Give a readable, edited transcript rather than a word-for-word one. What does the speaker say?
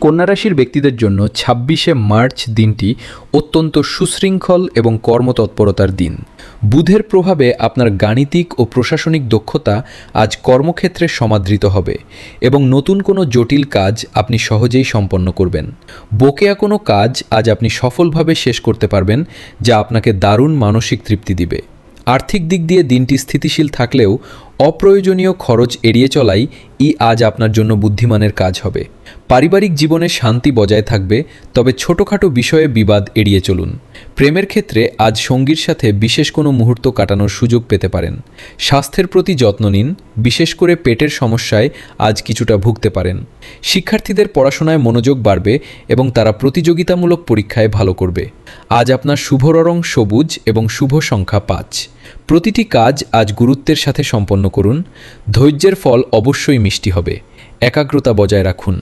কন্যা রাশির ব্যক্তিদের জন্য ২৬শে মার্চ দিনটি অত্যন্ত সুশৃঙ্খল এবং কর্মতৎপরতার দিন। বুধের প্রভাবে আপনার গাণিতিক ও প্রশাসনিক দক্ষতা আজ কর্মক্ষেত্রে সমাদৃত হবে এবং নতুন কোনো জটিল কাজ আপনি সহজেই সম্পন্ন করবেন। বকেয়া কোনো কাজ আজ আপনি সফলভাবে শেষ করতে পারবেন, যা আপনাকে দারুণ মানসিক তৃপ্তি দিবে। আর্থিক দিক দিয়ে দিনটি স্থিতিশীল থাকলেও অপ্রয়োজনীয় খরচ এড়িয়ে চলাই আজ আপনার জন্য বুদ্ধিমানের কাজ হবে। পারিবারিক জীবনে শান্তি বজায় থাকবে, তবে ছোটোখাটো বিষয়ে বিবাদ এড়িয়ে চলুন। প্রেমের ক্ষেত্রে আজ সঙ্গীর সাথে বিশেষ কোনো মুহূর্ত কাটানোর সুযোগ পেতে পারেন। স্বাস্থ্যের প্রতি যত্ন নিন, বিশেষ করে পেটের সমস্যায় আজ কিছুটা ভুগতে পারেন। শিক্ষার্থীদের পড়াশোনায় মনোযোগ বাড়বে এবং তারা প্রতিযোগিতামূলক পরীক্ষায় ভালো করবে। আজ আপনার শুভ রং সবুজ এবং শুভ সংখ্যা ৫। প্রতিটি কাজ আজ গুরুত্বের সাথে সম্পন্ন করুন। ধৈর্যের ফল অবশ্যই মিষ্টি হবে। একাগ্রতা বজায় রাখুন।